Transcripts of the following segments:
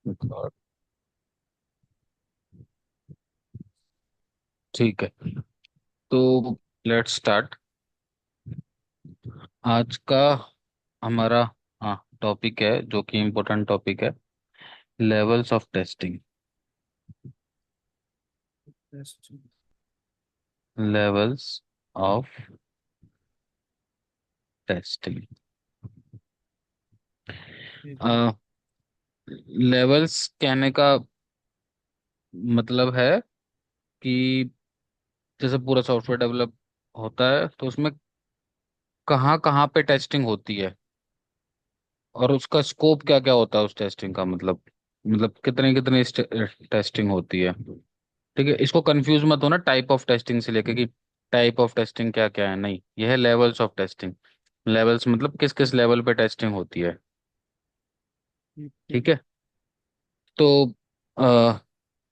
Record. ठीक है, तो लेट्स स्टार्ट। आज का हमारा हाँ टॉपिक है जो कि इम्पोर्टेंट टॉपिक है, levels of testing. Levels of testing. Levels कहने का मतलब है कि जैसे पूरा सॉफ्टवेयर डेवलप होता है तो उसमें कहाँ कहाँ पे टेस्टिंग होती है और उसका स्कोप क्या क्या होता है उस टेस्टिंग का, मतलब कितने कितने टेस्टिंग होती है। ठीक है, इसको कंफ्यूज मत होना टाइप ऑफ टेस्टिंग से लेके कि टाइप ऑफ टेस्टिंग क्या क्या है, नहीं, यह है लेवल्स ऑफ टेस्टिंग। लेवल्स मतलब किस किस लेवल पे टेस्टिंग होती है। ठीक है, तो अ,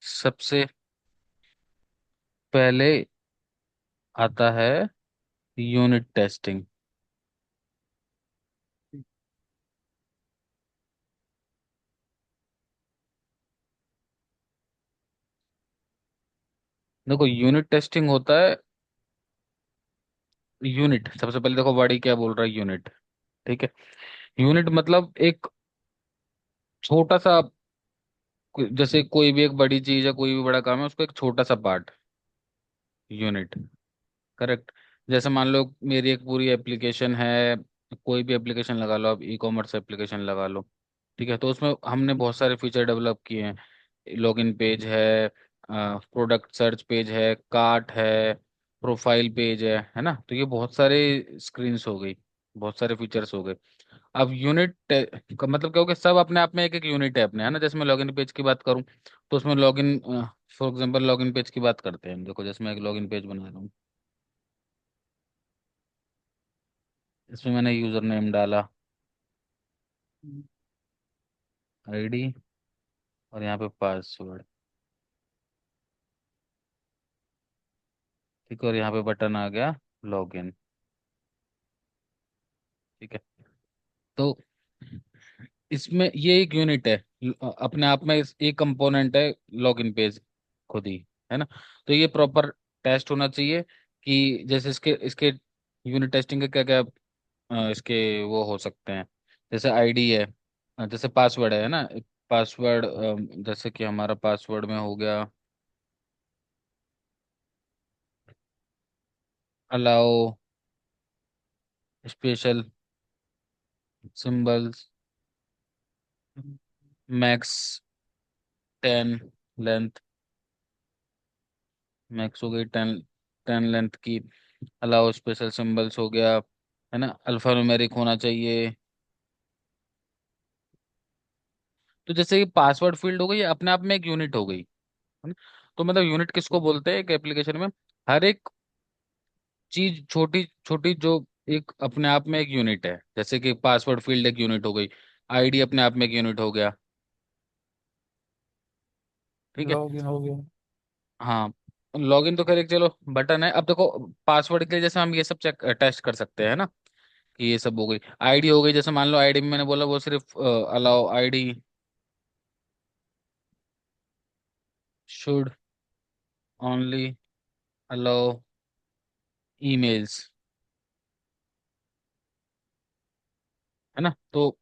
सबसे पहले आता है यूनिट टेस्टिंग। देखो यूनिट टेस्टिंग होता है, यूनिट सबसे पहले देखो वर्ड ही क्या बोल रहा है, यूनिट। ठीक है, यूनिट मतलब एक छोटा सा, जैसे कोई भी एक बड़ी चीज है, कोई भी बड़ा काम है, उसको एक छोटा सा पार्ट, यूनिट। करेक्ट। जैसे मान लो मेरी एक पूरी एप्लीकेशन है, कोई भी एप्लीकेशन लगा लो, आप ई कॉमर्स एप्लीकेशन लगा लो। ठीक है, तो उसमें हमने बहुत सारे फीचर डेवलप किए हैं। लॉगिन पेज है, प्रोडक्ट सर्च पेज है, कार्ट है, प्रोफाइल पेज है ना। तो ये बहुत सारे स्क्रीन्स हो गई, बहुत सारे फीचर्स हो गए। अब यूनिट का मतलब क्या हो गया, सब अपने आप में एक एक यूनिट है अपने, है ना। जैसे मैं लॉगिन पेज की बात करूं तो उसमें login, for example login page की बात करते हैं। देखो जैसे मैं एक लॉगिन पेज बना रहा हूँ, इसमें मैंने यूजर नेम डाला, आईडी, और यहाँ पे पासवर्ड। ठीक है, और यहाँ पे बटन आ गया लॉगिन। ठीक है, तो इसमें ये एक यूनिट है, अपने आप में एक कंपोनेंट है लॉगिन पेज खुद ही, है ना। तो ये प्रॉपर टेस्ट होना चाहिए कि जैसे इसके इसके यूनिट टेस्टिंग के क्या क्या इसके वो हो सकते हैं। जैसे आईडी है, जैसे पासवर्ड है ना। पासवर्ड, जैसे कि हमारा पासवर्ड में हो गया allow special symbols, max 10 length, max हो गई 10, 10 लेंथ की। अलाउ स्पेशल सिंबल्स हो गया, है ना। अल्फा न्यूमेरिक होना चाहिए। तो जैसे ये पासवर्ड फील्ड हो गई, ये अपने आप में एक यूनिट हो गई, है ना। तो मतलब यूनिट किसको बोलते हैं एक एप्लीकेशन में, हर एक चीज छोटी छोटी जो एक अपने आप में एक यूनिट है। जैसे कि पासवर्ड फील्ड एक यूनिट हो गई, आईडी अपने आप में एक यूनिट हो गया। ठीक है, लॉगिन हो गया। हाँ। लॉगिन तो खैर एक चलो बटन है। अब देखो पासवर्ड के लिए जैसे हम ये सब चेक टेस्ट कर सकते हैं ना, कि ये सब हो गई। आईडी हो गई, जैसे मान लो आईडी में मैंने बोला वो सिर्फ allow ID should only allow emails, है ना। तो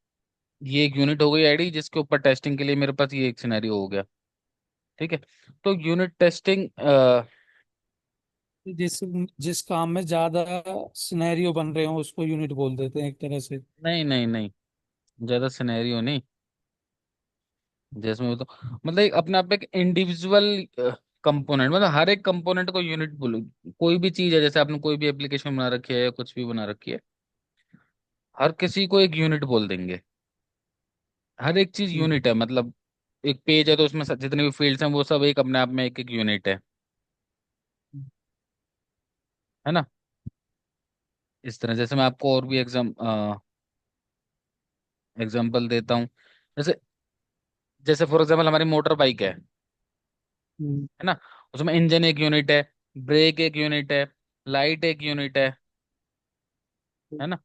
ये एक यूनिट हो गई आईडी, जिसके ऊपर टेस्टिंग के लिए मेरे पास ये एक सिनेरियो हो गया। ठीक है, तो यूनिट टेस्टिंग जिस जिस काम में ज्यादा सिनेरियो बन रहे हो उसको यूनिट बोल देते हैं एक तरह से। नहीं नहीं नहीं, ज्यादा सिनेरियो नहीं। जैसे मैं तो मतलब एक अपने आप में एक इंडिविजुअल कंपोनेंट, मतलब हर एक कंपोनेंट को यूनिट बोलो। कोई भी चीज है, जैसे आपने कोई भी एप्लीकेशन बना रखी है या कुछ भी बना रखी है, हर किसी को एक यूनिट बोल देंगे। हर एक चीज हम्म। यूनिट है, मतलब एक पेज है तो उसमें जितने भी फील्ड्स हैं वो सब एक अपने आप में एक एक यूनिट है ना। इस तरह जैसे मैं आपको और भी एग्जाम्पल देता हूँ। जैसे जैसे फॉर एग्जाम्पल हमारी मोटर बाइक हम्म। है ना। उसमें इंजन एक यूनिट है, ब्रेक एक यूनिट है, लाइट एक यूनिट है ना।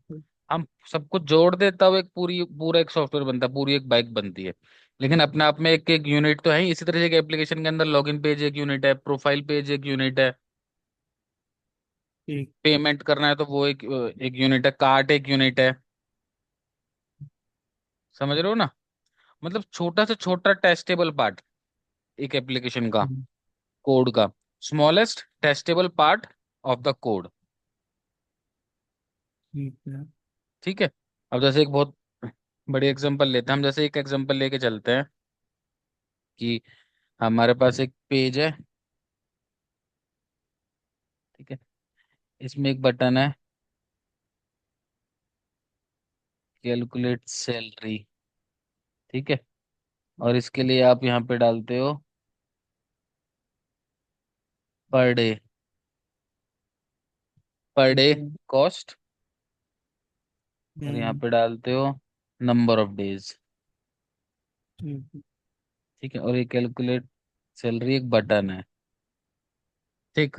हम सब कुछ जोड़ देता हूँ एक पूरा एक सॉफ्टवेयर बनता है, पूरी एक बाइक बनती है। लेकिन अपने आप में एक एक यूनिट तो है ही। इसी तरह से एक एप्लीकेशन के अंदर लॉगिन पेज एक यूनिट है, प्रोफाइल पेज एक यूनिट है, ठीक। पेमेंट करना है तो वो एक यूनिट है, कार्ट एक यूनिट है। समझ रहे हो ना? मतलब छोटा से छोटा टेस्टेबल पार्ट एक एप्लीकेशन का, हम्म, कोड का, smallest testable part of the code. ठीक है। ठीक है। अब जैसे एक बहुत बड़ी एग्जांपल लेते हैं हम, जैसे एक एग्जांपल लेके चलते हैं कि हमारे पास एक पेज है। ठीक है। इसमें एक बटन है, कैलकुलेट सैलरी। ठीक है। और इसके लिए आप यहाँ पे डालते हो पर डे, पर ठीक डे है। कॉस्ट। और यहाँ हम्म। पे डालते हो नंबर ऑफ डेज। ठीक है। ठीक है। और ये कैलकुलेट सैलरी एक बटन है। ठीक।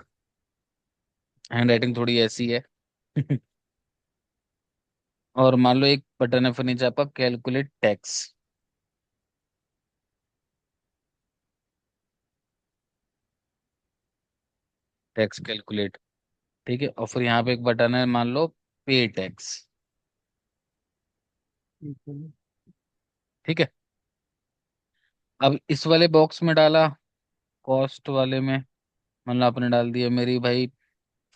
हैंड राइटिंग थोड़ी ऐसी है। और मान लो एक बटन है फिर नीचे आपका कैलकुलेट टैक्स, टैक्स कैलकुलेट। ठीक है। और फिर यहाँ पे एक बटन है मान लो पे टैक्स। ठीक है। ठीक है। अब इस वाले बॉक्स में डाला, कॉस्ट वाले में मान लो आपने डाल दिया मेरी भाई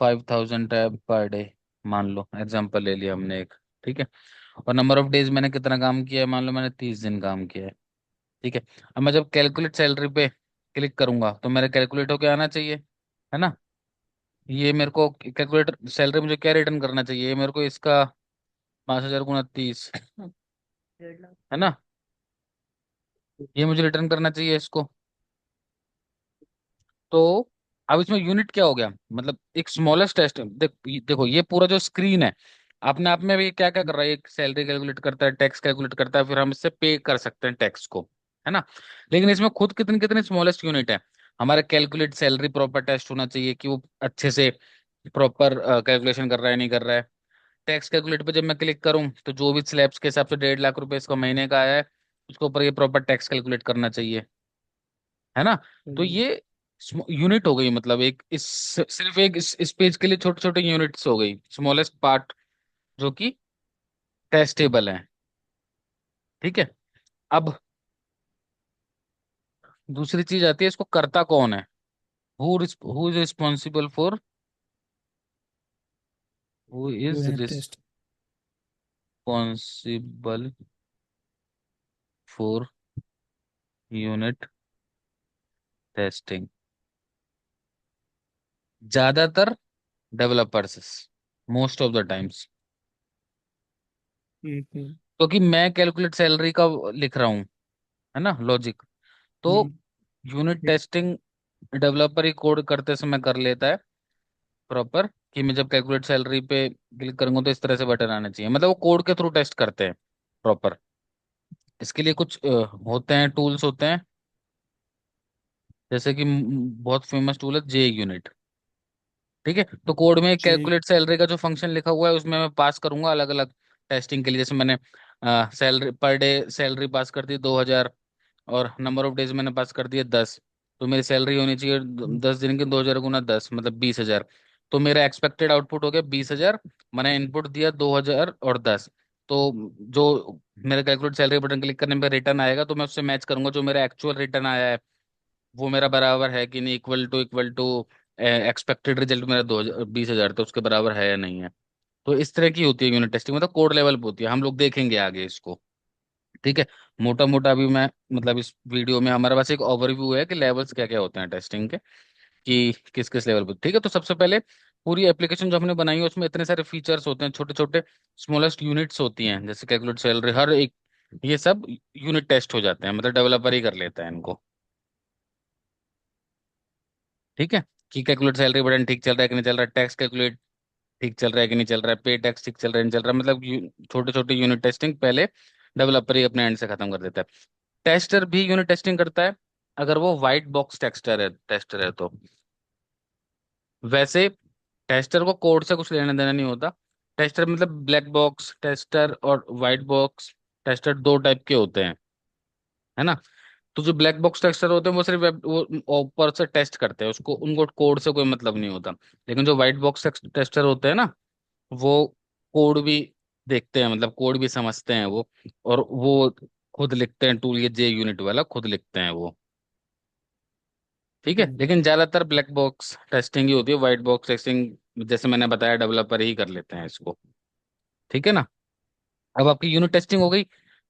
5,000 है पर डे, मान लो एग्जांपल ले लिया हमने एक। ठीक है। और नंबर ऑफ डेज मैंने कितना काम किया है, मान लो मैंने 30 दिन काम किया है। ठीक है। अब मैं जब कैलकुलेट सैलरी पे क्लिक करूंगा तो मेरा कैलकुलेट होके आना चाहिए, है ना? ये मेरे को कैलकुलेट सैलरी मुझे क्या रिटर्न करना चाहिए, ये मेरे को इसका 5,000 गुना 30, है ना? ये मुझे रिटर्न करना चाहिए इसको। तो अब इसमें यूनिट क्या हो गया, मतलब एक स्मॉलेस्ट टेस्ट। देखो ये पूरा जो स्क्रीन है अपने आप में भी क्या क्या कर रहा है, एक सैलरी कैलकुलेट करता है, टैक्स कैलकुलेट करता है, फिर हम इससे पे कर सकते हैं टैक्स को, है ना? लेकिन इसमें खुद कितनी कितनी स्मॉलेस्ट यूनिट है। हमारा कैलकुलेट सैलरी प्रॉपर टेस्ट होना चाहिए कि वो अच्छे से प्रॉपर कैलकुलेशन कर रहा है नहीं कर रहा है। टैक्स कैलकुलेट पे जब मैं क्लिक करूं तो जो भी स्लैब्स के हिसाब से 1.5 लाख रुपए इसका महीने का आया है, उसके ऊपर ये प्रॉपर टैक्स कैलकुलेट करना चाहिए, है ना? तो सही है। ये यूनिट हो गई, मतलब एक इस सिर्फ एक इस पेज के लिए छोटे छोटे यूनिट्स हो गई, स्मॉलेस्ट पार्ट जो कि टेस्टेबल है। ठीक है। अब दूसरी चीज आती है, इसको करता कौन है, who is responsible for, who is unit test. Responsible for unit testing? ज्यादातर developers, most of the times. ठीक है। क्योंकि मैं कैलकुलेट सैलरी का लिख रहा हूँ, है ना, लॉजिक। तो हम्म। यूनिट ठीक। टेस्टिंग डेवलपर ही कोड करते समय कर लेता है प्रॉपर, कि मैं जब कैलकुलेट सैलरी पे क्लिक करूंगा तो इस तरह से बटन आना चाहिए, मतलब वो कोड के थ्रू टेस्ट करते हैं प्रॉपर। इसके लिए कुछ होते हैं, टूल्स होते हैं, जैसे कि बहुत फेमस टूल है जे यूनिट। ठीक है। तो कोड में जी। कैलकुलेट सैलरी का जो फंक्शन लिखा हुआ है उसमें मैं पास करूंगा अलग अलग टेस्टिंग के लिए। जैसे मैंने सैलरी पर डे सैलरी पास कर दी 2,000, और नंबर ऑफ डेज मैंने पास कर दिए 10। तो मेरी सैलरी होनी चाहिए 10 दिन की, 2,000 गुना 10 मतलब 20,000। तो मेरा एक्सपेक्टेड आउटपुट हो गया 20,000। मैंने इनपुट दिया 2,000 और 10। तो जो मेरे कैलकुलेट सैलरी बटन क्लिक करने पर रिटर्न आएगा तो मैं उससे मैच करूंगा जो मेरा एक्चुअल रिटर्न आया है वो मेरा बराबर है कि नहीं, इक्वल टू एक्सपेक्टेड रिजल्ट मेरा 20,000 था उसके बराबर है या नहीं है। तो इस तरह की होती है यूनिट टेस्टिंग, मतलब कोड लेवल पे होती है, हम लोग देखेंगे आगे इसको। ठीक है। मोटा मोटा अभी मैं मतलब इस वीडियो में हमारे पास एक ओवरव्यू है कि लेवल्स क्या क्या होते हैं टेस्टिंग के, कि किस किस लेवल पर। ठीक है। तो सबसे पहले पूरी एप्लीकेशन जो हमने बनाई है उसमें इतने सारे फीचर्स होते हैं, छोटे छोटे स्मॉलेस्ट यूनिट्स होती हैं, जैसे कैलकुलेट सैलरी, हर एक ये सब यूनिट टेस्ट हो जाते हैं, मतलब डेवलपर ही कर लेता है इनको। ठीक है। कि कैलकुलेट सैलरी बटन ठीक चल रहा है कि नहीं चल रहा है, टैक्स कैलकुलेट ठीक चल रहा है कि नहीं चल रहा है, पे टैक्स ठीक चल रहा है नहीं चल रहा है, मतलब छोटे छोटे यूनिट टेस्टिंग पहले डेवलपर ही अपने एंड से खत्म कर देता है। टेस्टर भी यूनिट टेस्टिंग करता है अगर वो व्हाइट बॉक्स टेस्टर है तो। वैसे टेस्टर को कोड से कुछ लेना देना नहीं होता। टेस्टर मतलब ब्लैक बॉक्स टेस्टर और व्हाइट बॉक्स टेस्टर दो टाइप के होते हैं, है ना। तो जो ब्लैक बॉक्स टेस्टर होते हैं वो सिर्फ वो ऊपर से टेस्ट करते हैं उसको, उनको कोड से कोई मतलब नहीं होता। लेकिन जो व्हाइट बॉक्स टेस्टर होते हैं ना, वो कोड भी देखते हैं, मतलब कोड भी समझते हैं वो, और वो खुद लिखते हैं टूल, ये जे यूनिट वाला खुद लिखते हैं वो। ठीक है, हम्म, लेकिन ज्यादातर ब्लैक बॉक्स टेस्टिंग ही होती है, व्हाइट बॉक्स टेस्टिंग जैसे मैंने बताया डेवलपर ही कर लेते हैं इसको। ठीक है ना। अब आपकी यूनिट टेस्टिंग हो गई।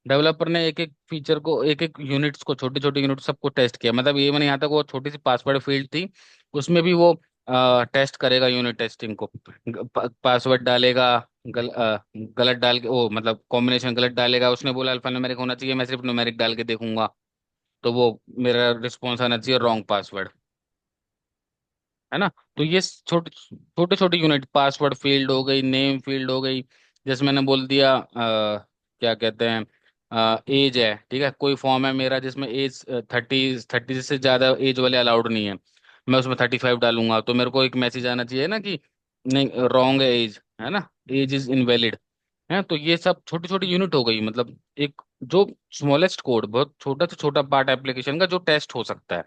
डेवलपर ने एक एक फीचर को, एक एक यूनिट्स को, छोटे छोटे यूनिट सबको टेस्ट किया, मतलब ये मैंने यहाँ तक वो छोटी सी पासवर्ड फील्ड थी, उसमें भी वो टेस्ट करेगा यूनिट टेस्टिंग को। पासवर्ड डालेगा, गलत डाल के वो, मतलब कॉम्बिनेशन गलत डालेगा, उसने बोला अल्फा न्यूमेरिक होना चाहिए, मैं सिर्फ न्यूमेरिक डाल के देखूंगा, तो वो मेरा रिस्पॉन्स आना चाहिए रॉन्ग पासवर्ड। है ना। तो ये छोटे छोटे छोटे यूनिट, पासवर्ड फील्ड हो गई, नेम फील्ड हो गई, जैसे मैंने बोल दिया क्या कहते हैं, एज है, ठीक है, कोई फॉर्म है मेरा जिसमें एज 30 से ज्यादा एज वाले अलाउड नहीं है, मैं उसमें 35 डालूंगा, तो मेरे को एक मैसेज आना चाहिए ना कि नहीं, रॉन्ग है एज, है ना, एज इज इनवैलिड। है, तो ये सब छोटी छोटी यूनिट हो गई, मतलब एक जो स्मॉलेस्ट कोड, बहुत छोटा से छोटा पार्ट एप्लीकेशन का जो टेस्ट हो सकता है।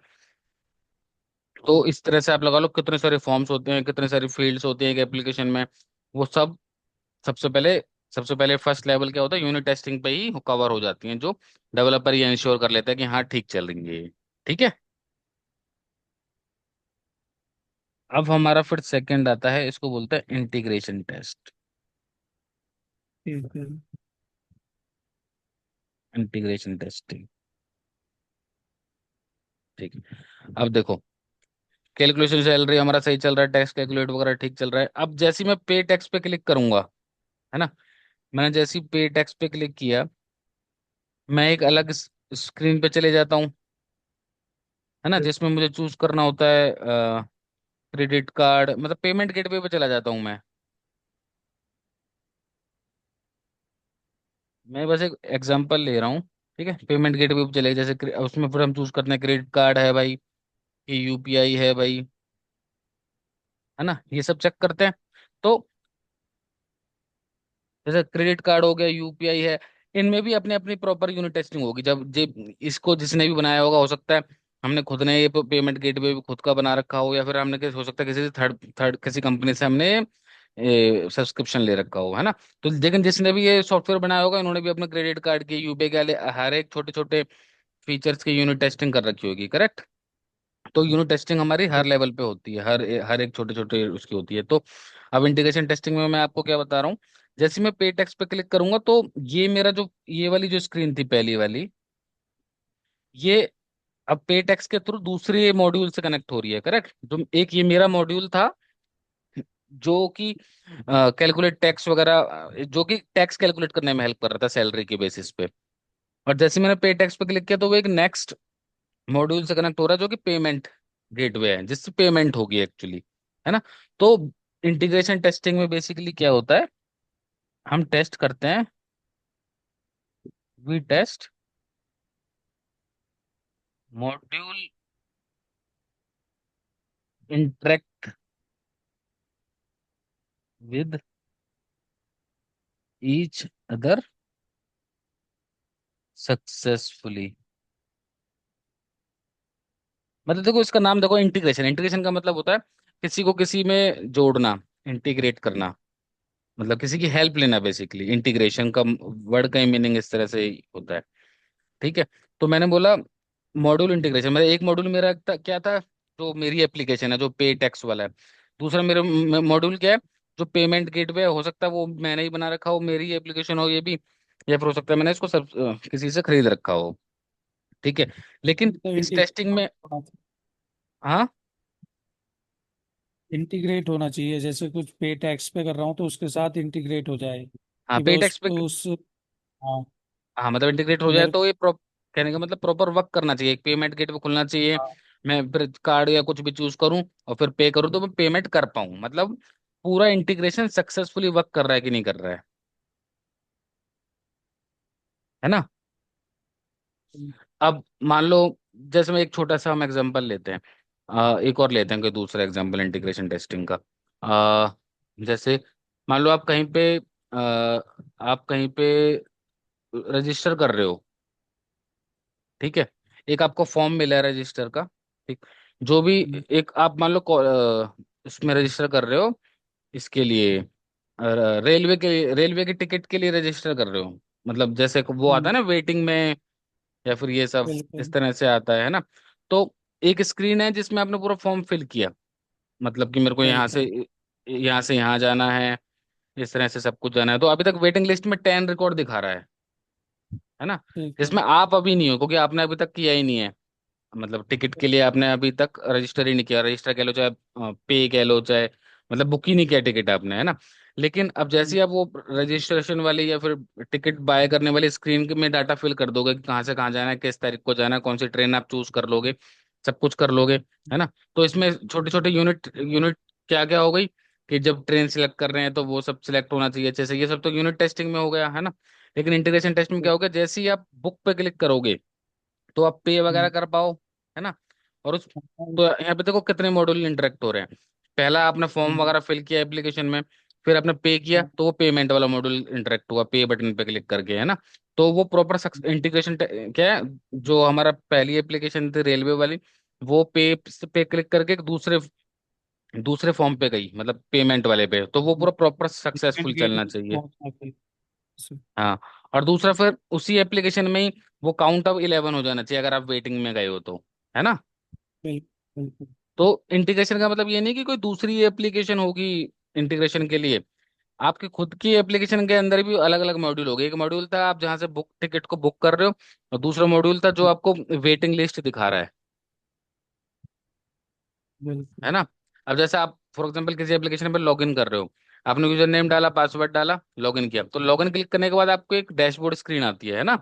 तो इस तरह से आप लगा लो कितने सारे फॉर्म्स होते हैं, कितने सारे फील्ड्स होते हैं एक एप्लीकेशन में, वो सब सबसे पहले सबसे पहले फर्स्ट लेवल क्या होता है, यूनिट टेस्टिंग पे ही कवर हो जाती हैं, जो डेवलपर ये इंश्योर कर लेता है कि हाँ ठीक चल रही है ये। ठीक है। अब हमारा फिर सेकंड आता है, इसको बोलते हैं इंटीग्रेशन टेस्ट। ठीक है। Integration testing. ठीक है। अब देखो, कैलकुलेशन चल रही है, हमारा सही चल रहा है, टैक्स कैलकुलेट वगैरह ठीक चल रहा है। अब जैसे ही मैं पे टैक्स पे क्लिक करूंगा, है ना, मैंने जैसे ही पे टैक्स पे क्लिक किया, मैं एक अलग स्क्रीन पे चले जाता हूँ, है ना, जिसमें मुझे चूज करना होता है क्रेडिट कार्ड, मतलब पेमेंट गेटवे पे चला जाता हूँ मैं। मैं बस एक एग्जांपल ले रहा हूँ। ठीक है, पेमेंट गेटवे पे चले, जैसे उसमें फिर हम चूज करते हैं क्रेडिट कार्ड है भाई, कि यूपीआई है भाई, है ना, ये सब चेक करते हैं। तो जैसे क्रेडिट कार्ड हो गया, यूपीआई है, इनमें भी अपने अपनी प्रॉपर यूनिट टेस्टिंग होगी। जब जे इसको जिसने भी बनाया होगा, हो सकता है हमने खुद ने ये पेमेंट गेटवे भी खुद का बना रखा हो, या फिर हमने हो सकता है किसी थर्ड थर्ड किसी कंपनी से हमने सब्सक्रिप्शन ले रखा हो, है ना। तो लेकिन जिसने भी ये सॉफ्टवेयर बनाया होगा, इन्होंने भी अपने क्रेडिट कार्ड के, यूपीआई के हर एक छोटे छोटे फीचर्स की यूनिट टेस्टिंग कर रखी होगी, करेक्ट। तो यूनिट टेस्टिंग हमारी हर लेवल पे होती है, हर एक छोटे छोटे उसकी होती है। तो अब इंटीग्रेशन टेस्टिंग में मैं आपको क्या बता रहा हूँ, जैसे मैं पे टेक्स्ट पे क्लिक करूंगा, तो ये मेरा जो ये वाली जो स्क्रीन थी पहली वाली, ये अब पे टेक्स्ट के थ्रू दूसरे मॉड्यूल से कनेक्ट हो रही है, करेक्ट। जो एक ये मेरा मॉड्यूल था, जो कि कैलकुलेट टैक्स वगैरह, जो कि टैक्स कैलकुलेट करने में हेल्प कर रहा था सैलरी के बेसिस पे। और जैसे मैंने पे टेक्स्ट पे क्लिक किया, तो वो एक नेक्स्ट मॉड्यूल से कनेक्ट हो रहा है, जो कि पेमेंट गेटवे है, जिससे पेमेंट होगी एक्चुअली, है ना। तो इंटीग्रेशन टेस्टिंग में बेसिकली क्या होता है, हम टेस्ट करते हैं, we test module interact with each other successfully. मतलब देखो, इसका नाम देखो, इंटीग्रेशन, इंटीग्रेशन का मतलब होता है किसी को किसी में जोड़ना, इंटीग्रेट करना, मतलब किसी की हेल्प लेना, बेसिकली इंटीग्रेशन का वर्ड का ही मीनिंग इस तरह से ही होता है। ठीक है। तो मैंने बोला मॉड्यूल इंटीग्रेशन, मतलब एक मॉड्यूल मेरा क्या था, जो मेरी एप्लीकेशन है जो पे टैक्स वाला है। दूसरा मेरा मॉड्यूल क्या है, जो पेमेंट गेटवे हो सकता है वो मैंने ही बना रखा हो, मेरी एप्लीकेशन हो ये भी, या फिर हो सकता है मैंने इसको सब किसी से खरीद रखा हो। ठीक है। लेकिन मतलब इस टेस्टिंग में, हाँ, इंटीग्रेट होना चाहिए, जैसे कुछ पे टैक्स पे कर रहा हूँ तो उसके साथ इंटीग्रेट हो जाए हाँ कि पे मैं टैक्स पे, उस हाँ हाँ मतलब इंटीग्रेट हो जाए मेरे तो ये कहने का मतलब प्रॉपर वर्क करना चाहिए, एक पेमेंट गेटवे खुलना चाहिए, हाँ, मैं फिर कार्ड या कुछ भी चूज करूं और फिर पे करूं, तो मैं पेमेंट कर पाऊं, मतलब पूरा इंटीग्रेशन सक्सेसफुली वर्क कर रहा है कि नहीं कर रहा है ना। अब मान लो, जैसे मैं एक छोटा सा हम एग्जांपल लेते हैं, एक और लेते हैं कोई दूसरा एग्जांपल इंटीग्रेशन टेस्टिंग का। जैसे मान लो आप कहीं पे रजिस्टर कर रहे हो, ठीक है। एक आपको फॉर्म मिला है रजिस्टर का। ठीक। जो भी हम्म, एक आप मान लो इसमें रजिस्टर कर रहे हो, इसके लिए रेलवे के टिकट के लिए रजिस्टर कर रहे हो, मतलब जैसे वो आता है हम्म, ना वेटिंग में, या फिर ये सब इस बिल्कुल। तरह से आता है ना। तो एक स्क्रीन है जिसमें आपने पूरा फॉर्म फिल किया, मतलब कि मेरे को बिल्कुल। यहाँ से यहाँ जाना है, इस तरह से सब कुछ जाना है। तो अभी तक वेटिंग लिस्ट में 10 रिकॉर्ड दिखा रहा है ना। ठीक है। जिसमें आप अभी नहीं हो, क्योंकि आपने अभी तक किया ही नहीं है, मतलब टिकट के लिए आपने अभी तक रजिस्टर ही नहीं किया। रजिस्टर कह लो चाहे पे कह लो, चाहे मतलब बुक ही नहीं किया टिकट आपने, है ना। लेकिन अब जैसे हम्म, ही आप वो रजिस्ट्रेशन वाली या फिर टिकट बाय करने वाली स्क्रीन में डाटा फिल कर दोगे कि कहाँ से कहाँ जाना है, किस तारीख को जाना है, कौन सी ट्रेन आप चूज कर लोगे, सब कुछ कर लोगे, है ना। तो इसमें छोटे छोटे यूनिट यूनिट क्या क्या हो गई, कि जब ट्रेन सिलेक्ट कर रहे हैं तो वो सब सिलेक्ट होना चाहिए अच्छे से, ये सब तो यूनिट टेस्टिंग में हो गया, है ना। लेकिन इंटीग्रेशन टेस्ट में क्या हो गया, जैसे ही आप बुक पे क्लिक करोगे तो आप पे वगैरह हम्म, कर पाओ, है ना। और उस हम्म, तो यहाँ पे देखो कितने मॉड्यूल इंटरेक्ट हो रहे हैं। पहला आपने फॉर्म हम्म, वगैरह फिल किया एप्लीकेशन में, फिर आपने पे किया तो वो पेमेंट वाला मॉड्यूल इंटरेक्ट हुआ पे बटन पे क्लिक करके, है ना। तो वो प्रॉपर इंटीग्रेशन क्या है, जो हमारा पहली एप्लीकेशन थी रेलवे वाली, वो पे क्लिक करके एक दूसरे दूसरे फॉर्म पे गई, मतलब पेमेंट वाले पे, तो वो पूरा प्रॉपर पेमेंट सक्सेसफुल गेट चलना चाहिए। पहुंचना चाहिए। हाँ। और दूसरा फिर उसी एप्लीकेशन में ही वो काउंट ऑफ 11 हो जाना चाहिए अगर आप वेटिंग में गए हो तो, है ना। बिल्कुल बिल्कुल। तो इंटीग्रेशन का मतलब ये नहीं कि कोई दूसरी एप्लीकेशन होगी इंटीग्रेशन के लिए, आपकी खुद की एप्लीकेशन के अंदर भी अलग अलग मॉड्यूल होंगे। एक मॉड्यूल था आप जहाँ से बुक टिकट को बुक कर रहे हो, और दूसरा मॉड्यूल था जो आपको वेटिंग लिस्ट दिखा रहा है बिल्कुल। ना। अब जैसे आप फॉर एग्जांपल किसी एप्लीकेशन पर लॉगिन कर रहे हो, आपने यूजर नेम डाला, पासवर्ड डाला, लॉगिन किया, तो लॉगिन क्लिक करने के बाद आपको एक डैशबोर्ड स्क्रीन आती है ना।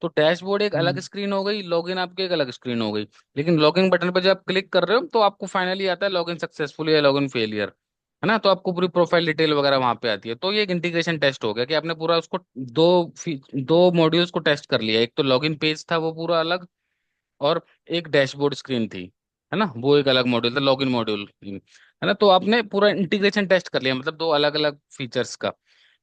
तो डैशबोर्ड एक अलग हम्म, स्क्रीन हो गई, लॉगिन आपकी एक अलग स्क्रीन हो गई। लेकिन लॉगिन बटन पर जब आप क्लिक कर रहे हो तो आपको फाइनली आता है लॉगिन सक्सेसफुल या लॉगिन फेलियर, है ना। तो आपको पूरी प्रोफाइल डिटेल वगैरह वहां पे आती है। तो ये एक इंटीग्रेशन टेस्ट हो गया कि आपने पूरा उसको दो मॉड्यूल्स को टेस्ट कर लिया। एक तो लॉगिन पेज था वो पूरा अलग, और एक डैशबोर्ड स्क्रीन थी, है ना, वो एक अलग मॉड्यूल था, लॉगिन मॉड्यूल, है ना। तो आपने पूरा इंटीग्रेशन टेस्ट कर लिया, मतलब दो अलग अलग फीचर्स का,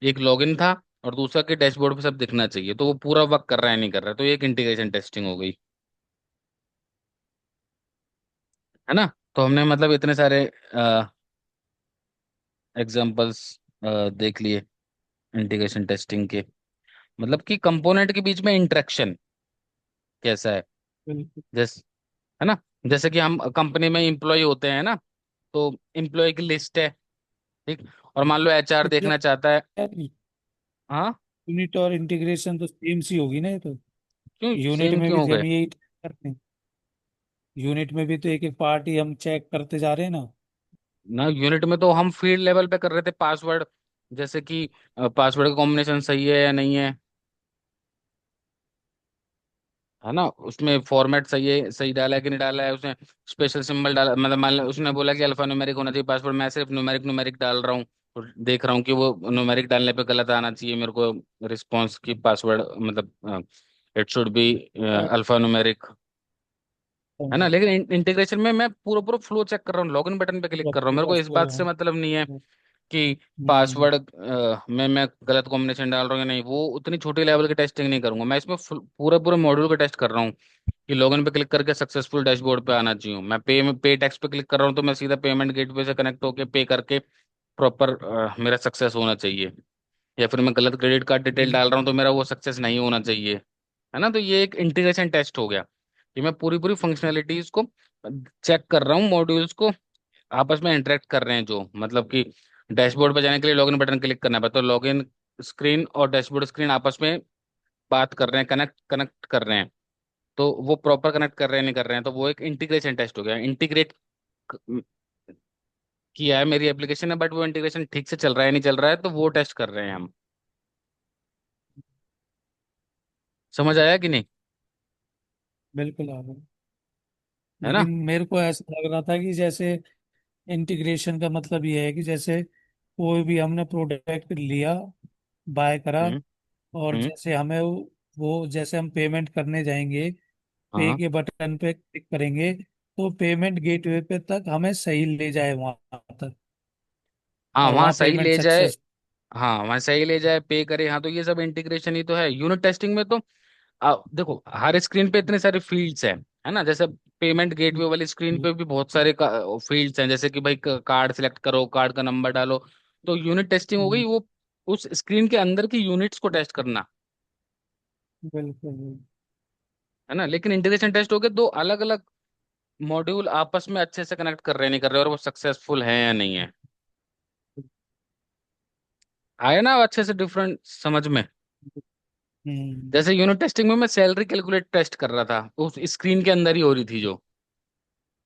एक लॉगिन था और दूसरा के डैशबोर्ड पे सब दिखना चाहिए, तो वो पूरा वर्क कर रहा है नहीं कर रहा है, तो ये एक इंटीग्रेशन टेस्टिंग हो गई, है ना। तो हमने मतलब इतने सारे एग्जांपल्स देख लिए इंटीग्रेशन टेस्टिंग के, मतलब कि कंपोनेंट के बीच में इंटरेक्शन कैसा है, बिल्कुल। जैसे, है ना। जैसे कि हम कंपनी में एम्प्लॉय होते हैं ना, तो एम्प्लॉय की लिस्ट है, ठीक। और मान लो एचआर तो देखना चाहता है। यार, हाँ। यूनिट और इंटीग्रेशन तो सेम सी होगी ना ये तो। क्यों यूनिट सेम में क्यों भी हो हम गए। यही करते हैं। यूनिट में भी तो एक एक पार्ट ही हम चेक करते जा रहे हैं ना। ना यूनिट में तो हम फील्ड लेवल पे कर रहे थे पासवर्ड, जैसे कि पासवर्ड का कॉम्बिनेशन सही है या नहीं है ना। उसमें फॉर्मेट सही है, सही डाला है कि नहीं डाला है उसने, स्पेशल सिंबल डाला, मतलब मान लो उसने बोला कि अल्फा न्यूमेरिक होना चाहिए पासवर्ड, मैं सिर्फ न्यूमेरिक न्यूमेरिक डाल रहा हूँ, और देख रहा हूँ कि वो न्यूमेरिक डालने पे गलत आना चाहिए मेरे को रिस्पॉन्स की पासवर्ड, मतलब इट शुड बी और अल्फा न्यूमेरिक, है ना। समझ- लेकिन इंटीग्रेशन में मैं पूरा पूरा फ्लो चेक कर रहा हूँ, लॉगिन बटन पे क्लिक कर रहा हूँ, मेरे पूरा को इस बात पूरा से हाँ। मतलब नहीं है कि हम्म, पासवर्ड में मैं गलत कॉम्बिनेशन डाल रहा हूँ या नहीं, वो उतनी छोटी लेवल की टेस्टिंग नहीं करूंगा मैं इसमें, पूरे पूरे मॉड्यूल का टेस्ट कर रहा हूँ कि लॉगिन पे क्लिक करके सक्सेसफुल डैशबोर्ड पे आना चाहिए। मैं पे टैक्स पे क्लिक कर रहा हूँ तो मैं सीधा पेमेंट गेटवे से कनेक्ट होकर पे करके प्रॉपर मेरा सक्सेस होना चाहिए, या फिर मैं गलत क्रेडिट कार्ड डिटेल डाल रहा हूँ तो मेरा वो सक्सेस नहीं होना चाहिए, है ना। तो ये एक इंटीग्रेशन टेस्ट हो गया कि मैं पूरी पूरी फंक्शनैलिटीज को चेक कर रहा हूँ, मॉड्यूल्स को आपस में इंटरेक्ट कर रहे हैं, जो मतलब कि डैशबोर्ड पर जाने के लिए लॉगिन बटन क्लिक करना पड़ता है, तो लॉगिन स्क्रीन और डैशबोर्ड स्क्रीन आपस में बात कर रहे हैं, कनेक्ट कनेक्ट कर रहे हैं, तो वो प्रॉपर कनेक्ट कर रहे हैं नहीं कर रहे हैं, तो वो एक इंटीग्रेशन टेस्ट हो गया। इंटीग्रेट किया है मेरी एप्लीकेशन है, बट वो इंटीग्रेशन ठीक से चल रहा है नहीं चल रहा है, तो वो टेस्ट कर रहे हैं हम। समझ आया कि नहीं। बिल्कुल आ गया। है ना। लेकिन मेरे को ऐसा लग रहा था कि जैसे इंटीग्रेशन का मतलब ये है कि जैसे कोई भी हमने प्रोडक्ट लिया, बाय करा, हम्म। और हम्म। जैसे हमें वो जैसे हम पेमेंट करने जाएंगे, पे हाँ के बटन पे क्लिक करेंगे तो पेमेंट गेटवे पे तक हमें सही ले जाए वहां तक, हाँ, और वहाँ वहां सही पेमेंट ले जाए। सक्सेस। हाँ, वहाँ सही ले जाए, पे करे, हाँ, तो ये सब इंटीग्रेशन ही तो है यूनिट टेस्टिंग में। तो देखो हर स्क्रीन पे इतने सारे फील्ड्स हैं, है ना, जैसे पेमेंट गेटवे वाली स्क्रीन पे भी बहुत सारे फील्ड्स हैं, जैसे कि भाई कार्ड सिलेक्ट करो, कार्ड का नंबर डालो। तो यूनिट टेस्टिंग हो गई वो उस स्क्रीन के अंदर की यूनिट्स को टेस्ट करना, बिल्कुल। है ना। लेकिन इंटीग्रेशन टेस्ट हो गए दो अलग अलग मॉड्यूल आपस में अच्छे से कनेक्ट कर रहे हैं नहीं कर रहे, और वो सक्सेसफुल है या नहीं है। आया ना अच्छे से डिफरेंट समझ में। हम्म। जैसे यूनिट टेस्टिंग में मैं सैलरी कैलकुलेट टेस्ट कर रहा था, उस स्क्रीन के अंदर ही हो रही थी जो,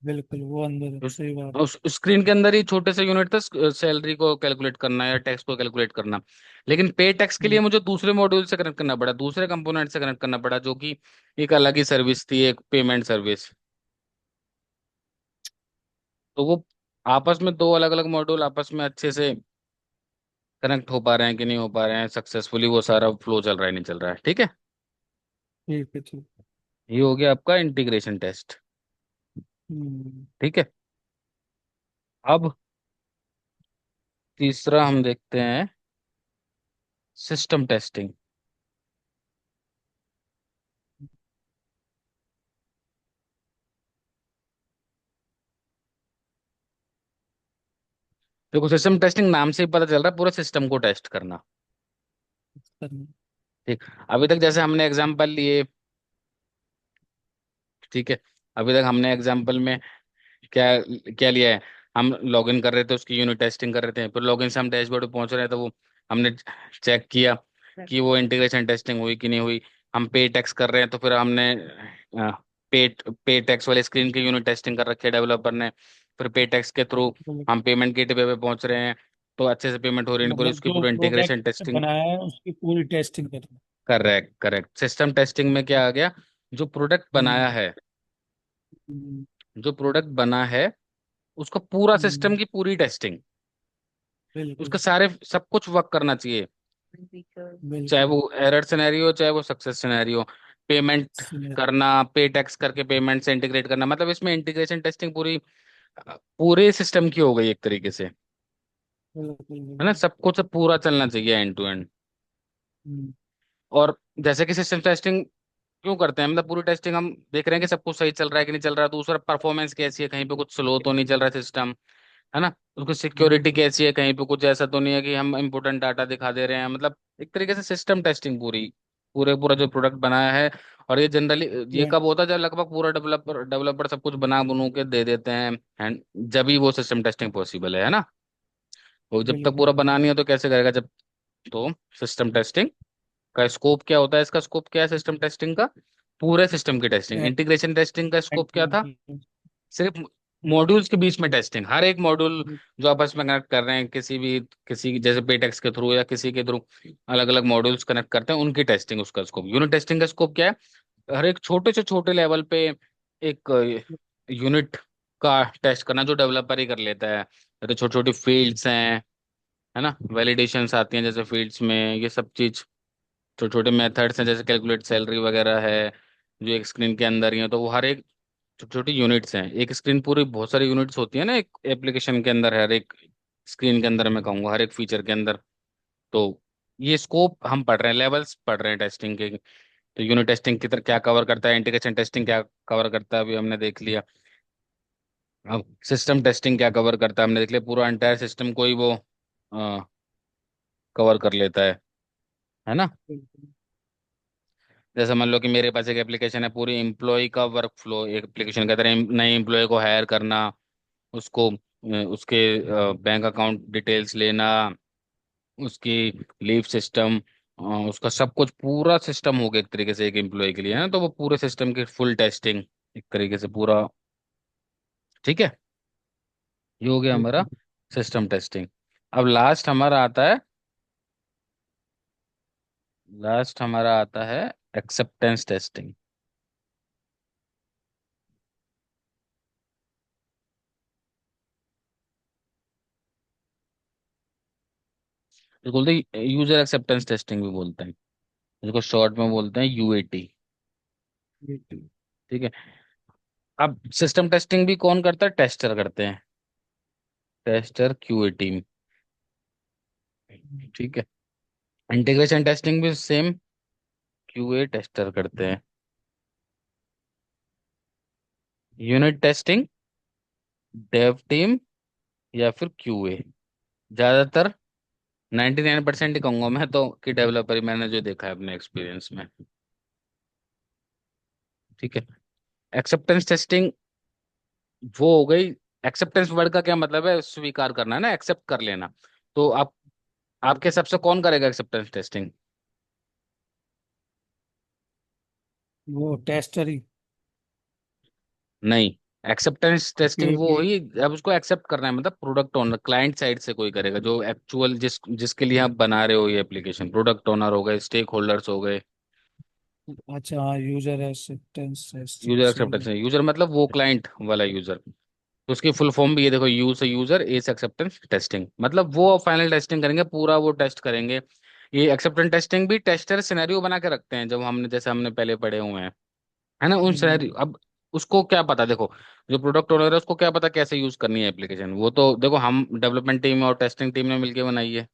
बिल्कुल वो अंदर है, उस सही बात। उस स्क्रीन के अंदर ही छोटे से यूनिट था, सैलरी को कैलकुलेट करना या टैक्स को कैलकुलेट करना। लेकिन पे टैक्स के लिए हम्म, मुझे दूसरे मॉड्यूल से कनेक्ट करना पड़ा, दूसरे कंपोनेंट से कनेक्ट करना पड़ा, जो कि एक अलग ही सर्विस थी, एक पेमेंट सर्विस। तो वो आपस में दो अलग अलग मॉड्यूल आपस में अच्छे से कनेक्ट हो पा रहे हैं कि नहीं हो पा रहे हैं सक्सेसफुली, वो सारा फ्लो चल रहा है नहीं चल रहा है, ठीक है। ठीक है, ठीक। ये हो गया आपका इंटीग्रेशन टेस्ट, हम्म। ठीक है। अब तीसरा हम देखते हैं सिस्टम टेस्टिंग। देखो सिस्टम टेस्टिंग नाम से ही पता चल रहा है पूरा सिस्टम को टेस्ट करना, करना। ठीक। अभी तक जैसे हमने एग्जांपल लिए, ठीक है, अभी तक हमने एग्जांपल में क्या क्या लिया है, हम लॉगिन कर रहे थे उसकी यूनिट टेस्टिंग कर रहे थे, फिर लॉगिन से हम डैशबोर्ड पे पहुंच रहे हैं तो वो हमने चेक किया कि वो इंटीग्रेशन टेस्टिंग हुई कि नहीं हुई। हम पे टैक्स कर रहे हैं तो फिर हमने पे पे टैक्स वाले स्क्रीन की यूनिट टेस्टिंग कर रखी है डेवलपर ने। फिर पे टैक्स के थ्रू बिल्कुल। हम पेमेंट गेटवे पे पहुंच रहे हैं, तो अच्छे से पेमेंट हो रही है पूरी, मतलब उसकी जो पूरी इंटीग्रेशन प्रोडक्ट टेस्टिंग। बनाया है उसकी पूरी टेस्टिंग करना। करेक्ट करेक्ट, सिस्टम टेस्टिंग में क्या आ गया, जो प्रोडक्ट हम्म। बनाया है, हम्म। जो प्रोडक्ट बना है उसका पूरा सिस्टम हम्म, की पूरी टेस्टिंग, बिल्कुल। उसका सारे सब कुछ वर्क करना चाहिए, चाहे बिल्कुल। वो एरर सिनेरियो चाहे वो सक्सेस सिनेरियो। Payment scenario. करना, पे टैक्स करके पेमेंट से इंटीग्रेट करना, मतलब इसमें इंटीग्रेशन टेस्टिंग पूरी पूरे सिस्टम की हो गई एक तरीके से, बिल्कुल। है ना, बिल्कुल। सब कुछ सब पूरा चलना चाहिए एंड टू एंड। हम्म। और जैसे कि सिस्टम टेस्टिंग क्यों करते हैं, मतलब पूरी टेस्टिंग हम देख रहे हैं कि सब कुछ सही चल रहा है कि नहीं चल रहा है, दूसरा परफॉर्मेंस कैसी है, कहीं पे कुछ स्लो तो नहीं चल रहा है सिस्टम, है ना, उसकी सिक्योरिटी बिल्कुल। कैसी है, कहीं पे कुछ ऐसा तो नहीं है कि हम इम्पोर्टेंट डाटा दिखा दे रहे हैं, मतलब एक तरीके से सिस्टम टेस्टिंग पूरी, पूरे पूरा जो प्रोडक्ट बनाया है। और ये जनरली ये Yeah, कब होता है, जब लगभग पूरा डेवलपर डेवलपर सब कुछ बना बनू के दे देते हैं, एंड जब ही वो सिस्टम टेस्टिंग पॉसिबल है ना। वो जब तक बिल्कुल। पूरा बना नहीं है तो कैसे करेगा जब। तो सिस्टम टेस्टिंग का स्कोप क्या होता है, इसका स्कोप क्या है सिस्टम टेस्टिंग का, पूरे सिस्टम की टेस्टिंग। एंड इंटीग्रेशन टेस्टिंग का स्कोप क्या था, एंड सिर्फ मॉड्यूल्स के बीच में टेस्टिंग, हर एक मॉड्यूल जो आपस में कनेक्ट कर रहे हैं किसी भी किसी जैसे पेटेक्स के थ्रू या किसी के थ्रू अलग अलग मॉड्यूल्स कनेक्ट करते हैं उनकी टेस्टिंग, उसका स्कोप। यूनिट टेस्टिंग का स्कोप क्या है, हर एक छोटे से छोटे लेवल पे एक यूनिट का टेस्ट करना जो डेवलपर ही कर लेता है, तो छोटी छोटी फील्ड्स हैं, है ना, वैलिडेशंस आती हैं जैसे फील्ड्स में, ये सब चीज छोटे छोटे मेथड्स हैं जैसे कैलकुलेट सैलरी वगैरह है, जो एक स्क्रीन के अंदर ही है, तो वो हर एक छोटी छोटी यूनिट्स हैं। एक स्क्रीन पूरी बहुत सारी यूनिट्स होती है ना एक एप्लीकेशन के अंदर, हर एक स्क्रीन के अंदर मैं कहूँगा हर एक फीचर के अंदर। तो ये स्कोप हम पढ़ रहे हैं, लेवल्स पढ़ रहे हैं टेस्टिंग के। तो यूनिट टेस्टिंग की तरह क्या कवर करता है, इंटीग्रेशन टेस्टिंग क्या कवर करता है, अभी हमने देख लिया। अब सिस्टम टेस्टिंग क्या कवर करता है हमने देख लिया, पूरा एंटायर सिस्टम को ही वो कवर कर लेता है ना। बिल्कुल। जैसे मान लो कि मेरे पास एक एप्लीकेशन है, पूरी एम्प्लॉय का वर्क फ्लो एक एप्लीकेशन के तरह, नए एम्प्लॉय को हायर करना, उसको उसके बैंक अकाउंट डिटेल्स लेना, उसकी लीव सिस्टम, उसका सब कुछ पूरा सिस्टम हो गया एक तरीके से एक एम्प्लॉय के लिए, है ना, तो वो पूरे सिस्टम की फुल टेस्टिंग एक तरीके से पूरा, ठीक है। ये हो गया हमारा बिल्कुल। System testing. अब लास्ट हमारा आता है एक्सेप्टेंस टेस्टिंग। इसको बोलते हैं यूजर एक्सेप्टेंस टेस्टिंग भी बोलते हैं, इसको शॉर्ट में बोलते हैं यूएटी, बिल्कुल। ठीक है। अब सिस्टम टेस्टिंग भी कौन करता है, टेस्टर करते हैं, टेस्टर क्यूए टीम, ठीक है। इंटीग्रेशन टेस्टिंग भी सेम, क्यूए टेस्टर करते हैं? यूनिट टेस्टिंग, डेव टीम, या फिर क्यूए? ज्यादातर 99% ही कहूंगा मैं तो कि डेवलपर ही, मैंने जो देखा है अपने एक्सपीरियंस में। ठीक है। एक्सेप्टेंस टेस्टिंग वो हो गई। एक्सेप्टेंस वर्ड का क्या मतलब है? स्वीकार करना है ना, एक्सेप्ट कर लेना। तो आप, आपके हिसाब से कौन करेगा एक्सेप्टेंस टेस्टिंग? वो टेस्टर ही। नहीं, एक्सेप्टेंस टेस्टिंग वो क्योंकि हुई, अब उसको एक्सेप्ट करना है, मतलब प्रोडक्ट ओनर क्लाइंट साइड से कोई करेगा, जो एक्चुअल जिसके लिए आप बना रहे हो ये एप्लीकेशन, प्रोडक्ट ओनर हो गए, स्टेक होल्डर्स हो गए। अच्छा हाँ, यूजर एक्सेप्टेंस टेस्टिंग यूजर सही एक्सेप्टेंस है। है, यूजर मतलब वो क्लाइंट वाला यूजर। तो उसकी फुल फॉर्म भी ये देखो, यू से यूजर, ए से एक्सेप्टेंस टेस्टिंग, मतलब वो फाइनल टेस्टिंग करेंगे, पूरा वो टेस्ट करेंगे। ये एक्सेप्टेंस टेस्टिंग भी टेस्टर सिनेरियो बना के रखते हैं, जब हमने, जैसे हमने पहले पढ़े हुए हैं, है ना, उन सिनेरियो। हम्म, अब उसको क्या पता, देखो जो प्रोडक्ट ओनर है उसको क्या पता कैसे यूज करनी है एप्लीकेशन, वो तो देखो हम डेवलपमेंट टीम और टेस्टिंग टीम ने मिलकर बनाई है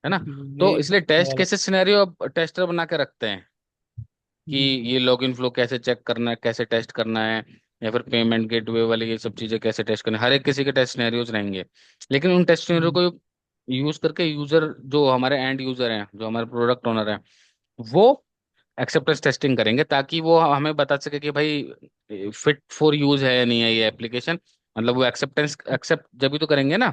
ना। तो यही इसलिए तो टेस्ट वाला। कैसे सिनेरियो अब टेस्टर बना के रखते हैं कि हम्म, ये लॉगिन फ्लो कैसे चेक करना है, कैसे टेस्ट करना है, या फिर पेमेंट गेटवे वाली ये सब चीजें कैसे टेस्ट करना है, हर एक किसी के टेस्ट सिनेरियोज रहेंगे। लेकिन उन टेस्ट सिनेरियो हम्म, को यूज करके यूजर, जो हमारे एंड यूजर हैं, जो हमारे प्रोडक्ट ओनर हैं, वो एक्सेप्टेंस टेस्टिंग करेंगे, ताकि वो हमें बता सके कि भाई फिट फॉर यूज है या नहीं है ये एप्लीकेशन। मतलब वो एक्सेप्टेंस एक्सेप्ट जब भी तो करेंगे ना।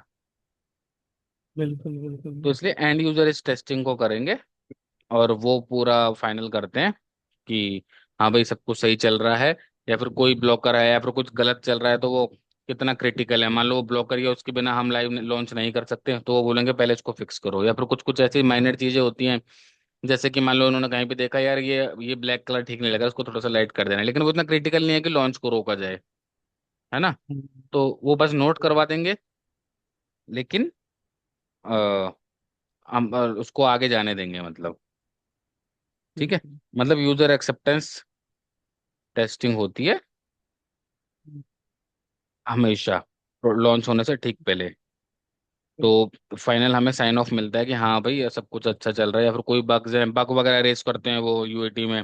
बिल्कुल बिल्कुल। तो इसलिए एंड यूजर इस टेस्टिंग को करेंगे, और वो पूरा फाइनल करते हैं कि हाँ भाई सब कुछ सही चल रहा है, या फिर कोई ब्लॉकर है या फिर कुछ गलत चल रहा है तो वो कितना क्रिटिकल है। मान लो वो ब्लॉकर या उसके बिना हम लाइव लॉन्च नहीं कर सकते, तो वो बोलेंगे पहले इसको फिक्स करो। या फिर कुछ कुछ ऐसी माइनर चीजें होती हैं, जैसे कि मान लो उन्होंने कहीं पे देखा यार ये ब्लैक कलर ठीक नहीं लगा, उसको थोड़ा सा लाइट कर देना है, लेकिन वो इतना क्रिटिकल नहीं है कि लॉन्च को रोका जाए, है ना। हम्म, तो वो बस नोट करवा देंगे, लेकिन आ, हम उसको आगे जाने देंगे, मतलब। ठीक है। बिल्कुल। मतलब यूजर एक्सेप्टेंस टेस्टिंग होती है हमेशा लॉन्च होने से ठीक पहले। तो फाइनल हमें साइन ऑफ मिलता है कि हाँ भाई ये सब कुछ अच्छा चल रहा है, या फिर कोई बग्स हैं, बग वगैरह रेस करते हैं वो यूएटी में,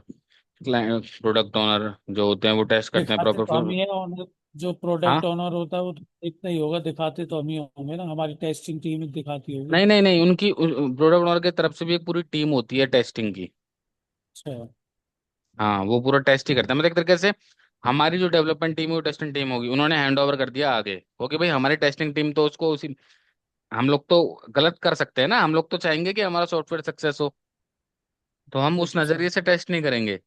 क्लाइंट प्रोडक्ट ओनर जो होते हैं वो टेस्ट करते हैं दिखाते प्रॉपर तो हम फिर। ही है ऑनर, जो हाँ, प्रोडक्ट ओनर होता है वो तो इतना ही होगा, दिखाते तो हम ही होंगे ना, हमारी टेस्टिंग टीम ही दिखाती होगी। नहीं नहीं नहीं, उनकी प्रोडक्ट ओनर की तरफ से भी एक पूरी टीम होती है टेस्टिंग की। अच्छा। हाँ, वो पूरा टेस्ट ही करता है, मतलब एक तरीके से हमारी जो डेवलपमेंट टीम है वो टेस्टिंग टीम होगी, उन्होंने हैंड ओवर कर दिया आगे, ओके भाई हमारी टेस्टिंग टीम तो उसको उसी, हम लोग तो गलत कर सकते हैं ना, हम लोग तो चाहेंगे कि हमारा सॉफ्टवेयर सक्सेस हो, तो हम उस अच्छा, नजरिए से टेस्ट नहीं करेंगे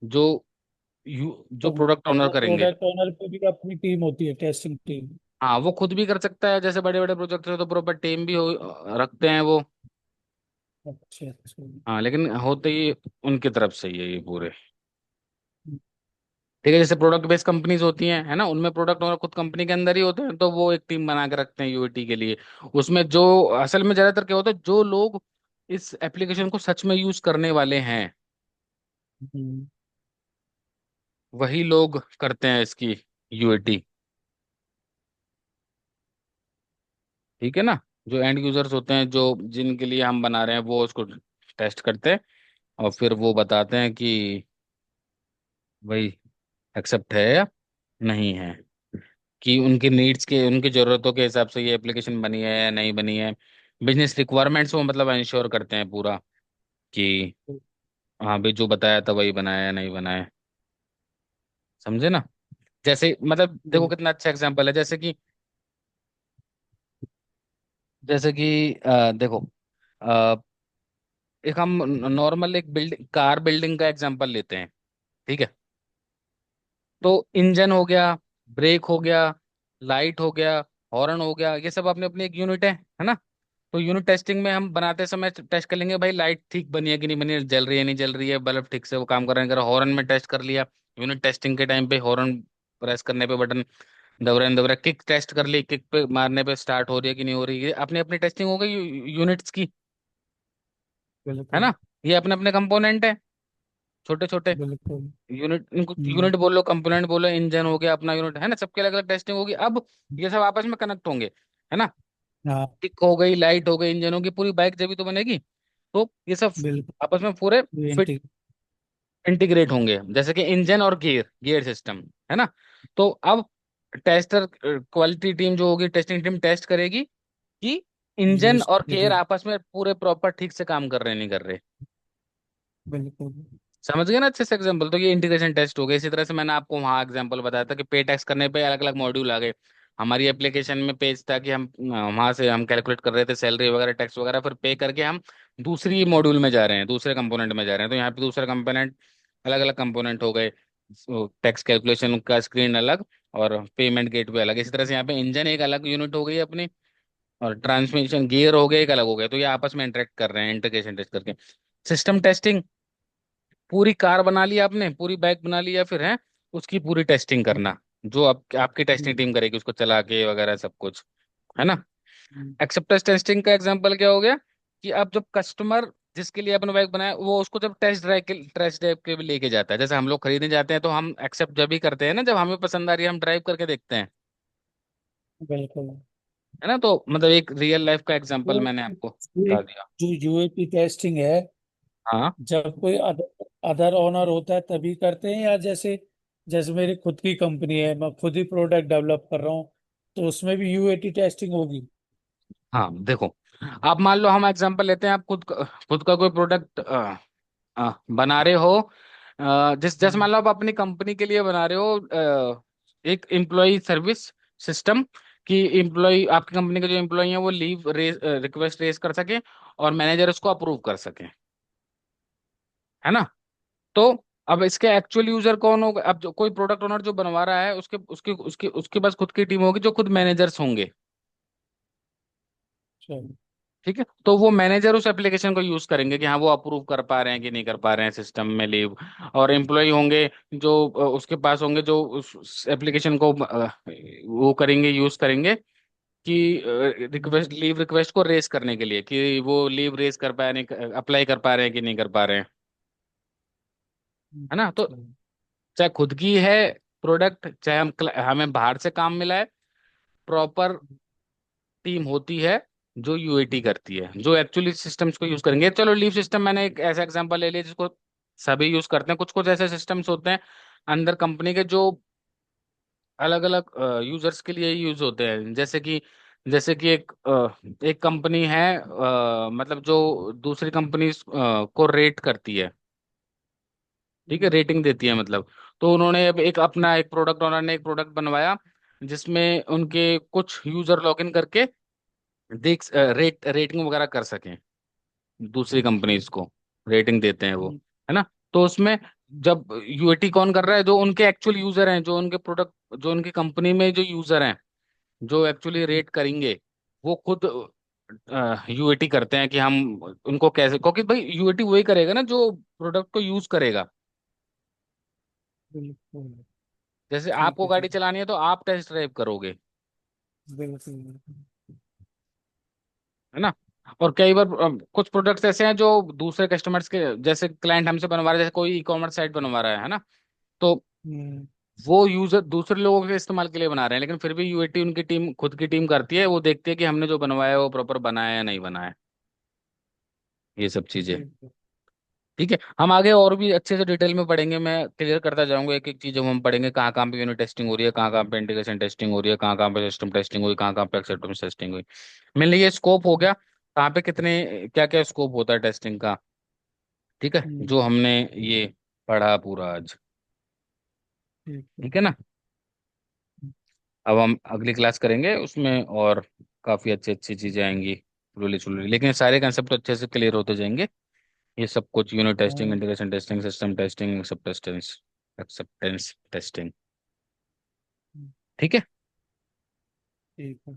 जो जो तो प्रोडक्ट ओनर मतलब करेंगे। प्रोडक्ट ओनर पे भी अपनी टीम होती है, टेस्टिंग टीम। हाँ, वो खुद भी कर सकता है, जैसे बड़े बड़े प्रोजेक्ट है तो प्रॉपर टीम भी रखते हैं वो। अच्छा अच्छा। हाँ, लेकिन होते ही उनकी तरफ से ही है ये पूरे। ठीक है, जैसे प्रोडक्ट बेस्ड कंपनीज होती हैं, है ना, उनमें प्रोडक्ट ओनर खुद कंपनी के अंदर ही होते हैं, तो वो एक टीम बना के रखते हैं यूएटी के लिए। उसमें जो असल में ज्यादातर क्या होता है, जो लोग इस एप्लीकेशन को सच में यूज करने वाले हैं, हम्म, वही लोग करते हैं इसकी यूएटी। ठीक है ना। जो एंड यूजर्स होते हैं, जो जिनके लिए हम बना रहे हैं, वो उसको टेस्ट करते हैं, और फिर वो बताते हैं कि भाई एक्सेप्ट है या नहीं है, कि उनकी नीड्स के, उनकी ज़रूरतों के हिसाब से ये एप्लीकेशन बनी है या नहीं बनी है। बिजनेस रिक्वायरमेंट्स वो मतलब इंश्योर करते हैं पूरा कि हाँ भाई जो बताया था वही बनाया या नहीं बनाया। समझे ना। जैसे मतलब देखो बिल्कुल कितना अच्छा एग्जांपल है, जैसे कि देखो, अ, एक हम नॉर्मल एक बिल्डिंग, कार बिल्डिंग का एग्जांपल लेते हैं। ठीक है। तो इंजन हो गया, ब्रेक हो गया, लाइट हो गया, हॉर्न हो गया, ये सब अपने अपनी एक यूनिट है ना। तो यूनिट टेस्टिंग में हम बनाते समय टेस्ट कर लेंगे भाई लाइट ठीक बनी है कि नहीं बनी है, जल रही है नहीं जल रही है, बल्ब ठीक से वो काम कर रहे हैं, अगर हॉर्न में टेस्ट कर लिया, यूनिट टेस्टिंग के टाइम पे हॉर्न प्रेस करने पे बटन दबरा किक टेस्ट कर ली, किक पे मारने पे स्टार्ट हो रही है कि नहीं हो रही है, अपनी अपनी टेस्टिंग हो गई यूनिट्स की, है बिल्कुल ना। ये अपने अपने कंपोनेंट है, छोटे छोटे बिल्कुल। यूनिट, इनको हम्म, यूनिट बोलो, कंपोनेंट बोलो, इंजन हो गया अपना यूनिट, है ना, सबके अलग अलग टेस्टिंग होगी। अब ये सब आपस में कनेक्ट होंगे, है ना। हाँ किक हो गई, लाइट हो गई, इंजन होगी, पूरी बाइक जब भी तो बनेगी। तो ये सब बिल्कुल। आपस में पूरे फिट एंटी। इंटीग्रेट होंगे, जैसे कि इंजन और गियर गियर सिस्टम, है ना। तो अब टेस्टर क्वालिटी टीम जो होगी, टेस्टिंग टीम टेस्ट करेगी कि ये इंजन और ठीक गियर है। आपस में पूरे प्रॉपर ठीक से काम कर रहे हैं नहीं कर रहे। बिल्कुल। समझ गए ना अच्छे से एग्जांपल, तो ये इंटीग्रेशन टेस्ट हो गए। इसी तरह से मैंने आपको वहाँ एग्जांपल बताया था कि पे टैक्स करने पे अलग अलग मॉड्यूल आ गए। हमारी एप्लीकेशन में पेज था कि हम वहां से हम कैलकुलेट कर रहे थे सैलरी वगैरह टैक्स वगैरह, फिर पे करके हम दूसरी मॉड्यूल में जा रहे हैं, दूसरे कंपोनेंट में जा रहे हैं। तो यहाँ पे दूसरा कंपोनेंट, अलग अलग कंपोनेंट हो गए, टैक्स कैलकुलेशन का स्क्रीन अलग और पेमेंट गेटवे अलग। इसी तरह से यहाँ पे इंजन एक अलग यूनिट हो गई अपनी, और ट्रांसमिशन गियर हो गया एक अलग हो गया। तो ये आपस में इंटरेक्ट कर रहे हैं इंटीग्रेशन टेस्ट करके। सिस्टम टेस्टिंग, पूरी कार बना ली आपने, पूरी बाइक बना ली, या फिर है उसकी पूरी टेस्टिंग करना, जो आपकी टेस्टिंग टीम करेगी उसको चला के वगैरह सब कुछ, है ना। एक्सेप्टेंस टेस्टिंग का एग्जांपल क्या हो गया कि अब जब कस्टमर जिसके लिए आपने बाइक बनाया वो उसको जब टेस्ट ड्राइव के लिए लेके जाता है, जैसे हम लोग खरीदने जाते हैं तो हम एक्सेप्ट जब भी करते हैं ना, जब हमें पसंद आ रही है हम ड्राइव करके देखते हैं, बिल्कुल। है ना। तो मतलब एक रियल लाइफ का एग्जांपल तो मैंने आपको ये बता दिया। जो यूएपी टेस्टिंग है, हाँ जब कोई अदर अदर ओनर होता है तभी करते हैं, या जैसे जैसे मेरी खुद की कंपनी है, मैं खुद ही प्रोडक्ट डेवलप कर रहा हूँ, तो उसमें भी यूएटी टेस्टिंग होगी? हाँ, देखो, आप मान लो हम एग्जांपल लेते हैं, आप खुद का कोई प्रोडक्ट बना रहे हो, जिस जैसे मान लो आप अपनी कंपनी के लिए बना रहे हो, एक एम्प्लॉय सर्विस सिस्टम, कि एम्प्लॉय आपकी कंपनी के जो एम्प्लॉय हैं वो लीव रिक्वेस्ट रेज कर सके और मैनेजर उसको अप्रूव कर सके, है ना। तो अब इसके एक्चुअल यूजर कौन होगा, अब जो कोई प्रोडक्ट ओनर जो बनवा रहा है उसके उसके उसके उसके पास खुद की टीम होगी जो खुद मैनेजर्स होंगे, चलो। ठीक है। तो वो मैनेजर उस एप्लीकेशन को यूज करेंगे कि हाँ वो अप्रूव कर पा रहे हैं कि नहीं कर पा रहे हैं सिस्टम में लीव। और एम्प्लॉय होंगे जो उसके पास होंगे, जो उस एप्लीकेशन को वो करेंगे, यूज करेंगे कि रिक्वेस्ट लीव रिक्वेस्ट को रेस करने के लिए, कि वो लीव रेस कर पा रहे हैं, अप्लाई कर पा रहे हैं कि नहीं कर पा रहे हैं, है ना। तो चलो। चाहे खुद की है प्रोडक्ट, चाहे हमें बाहर से काम मिला है, प्रॉपर टीम होती है जो यूएटी करती है, जो एक्चुअली सिस्टम्स को यूज करेंगे। चलो लीव सिस्टम मैंने एक ऐसा एग्जांपल ले लिया जिसको सभी यूज करते हैं। कुछ कुछ ऐसे सिस्टम्स होते हैं अंदर कंपनी के जो अलग अलग यूजर्स के लिए यूज होते हैं, जैसे कि एक कंपनी है, मतलब जो दूसरी कंपनी को रेट करती है, ठीक है, रेटिंग देती है मतलब। तो उन्होंने अब एक अपना एक प्रोडक्ट ओनर ने एक प्रोडक्ट बनवाया जिसमें उनके कुछ यूजर लॉगिन करके रेटिंग वगैरह कर सकें, दूसरी कंपनीज को रेटिंग देते हैं वो, है ना। तो उसमें जब यूएटी कौन कर रहा है, जो उनके एक्चुअल यूजर हैं, जो उनके प्रोडक्ट, जो उनकी कंपनी में जो यूजर हैं, जो एक्चुअली रेट करेंगे, वो खुद यूएटी करते हैं कि हम उनको कैसे, क्योंकि भाई यूएटी वही करेगा ना जो प्रोडक्ट को यूज करेगा। बिल्कुल। जैसे ठीक आपको है, गाड़ी ठीक चलानी है तो आप टेस्ट ड्राइव करोगे, है। बिल्कुल, बिल्कुल। है ना। और कई बार कुछ प्रोडक्ट्स ऐसे हैं जो दूसरे कस्टमर्स के, जैसे क्लाइंट हमसे बनवा रहा है, जैसे कोई ई कॉमर्स साइट बनवा रहा है ना, तो हम्म। वो यूजर दूसरे लोगों के इस्तेमाल के लिए बना रहे हैं, लेकिन फिर भी यूएटी उनकी टीम, खुद की टीम करती है, वो देखती है कि हमने जो बनवाया है वो प्रॉपर बनाया है या नहीं बनाया है, ये सब चीजें। ठीक है। ठीक है, हम आगे और भी अच्छे से डिटेल में पढ़ेंगे, मैं क्लियर करता जाऊंगा एक एक चीज, जब हम पढ़ेंगे कहाँ कहाँ पे यूनिट टेस्टिंग हो रही है, कहाँ कहाँ पे इंटीग्रेशन टेस्टिंग हो रही है, कहाँ कहाँ पे सिस्टम टेस्टिंग हुई, कहाँ कहाँ पे एक्सेप्टेंस टेस्टिंग हुई। मेनली ये स्कोप हो गया, कहाँ पे कितने क्या क्या स्कोप होता है टेस्टिंग का, ठीक है, जो हम्म। हमने ये पढ़ा पूरा आज। ठीक है। ठीक है ना। अब हम अगली क्लास करेंगे उसमें, और काफ़ी अच्छी अच्छी चीज़ें आएंगी, रुली चुली, लेकिन सारे कंसेप्ट अच्छे से क्लियर होते जाएंगे। ये सब कुछ यूनिट टेस्टिंग, हाँ। Integration testing, system testing, acceptance acceptance testing. ठीक है। ठीक है।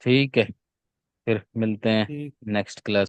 ठीक है, फिर मिलते हैं ठीक। Next class.